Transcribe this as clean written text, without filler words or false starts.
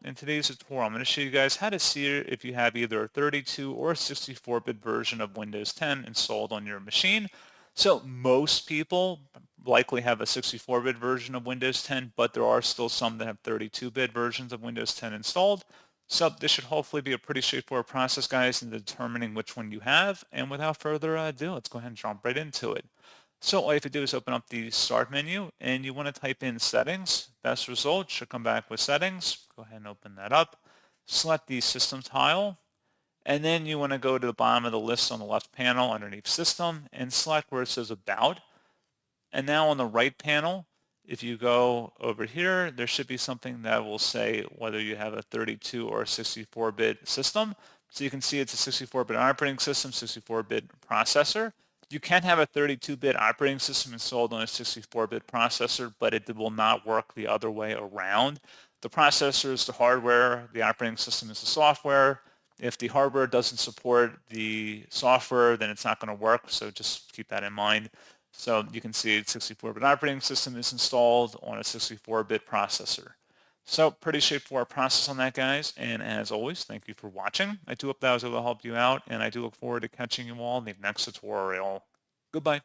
in today's tutorial, I'm going to show you guys how to see if you have either a 32 or 64-bit version of Windows 10 installed on your machine. So most people likely have a 64-bit version of Windows 10, but there are still some that have 32-bit versions of Windows 10 installed. So this should hopefully be a pretty straightforward process, guys, in determining which one you have. And without further ado, let's go ahead and jump right into it. So all you have to do is open up the Start menu, and you want to type in Settings. Best result should come back with Settings. Go ahead and open that up. Select the System tile, and then you want to go to the bottom of the list on the left panel underneath System and select where it says About. And now on the right panel, if you go over here, there should be something that will say whether you have a 32 or a 64-bit system. So you can see it's a 64-bit operating system, 64-bit processor. You can have a 32-bit operating system installed on a 64-bit processor, but it will not work the other way around. The processor is the hardware, the operating system is the software. If the hardware doesn't support the software, then it's not going to work, so just keep that in mind. So you can see 64-bit operating system is installed on a 64-bit processor. So pretty straightforward process on that, guys. And as always, thank you for watching. I do hope that was able to help you out, and I do look forward to catching you all in the next tutorial. Goodbye.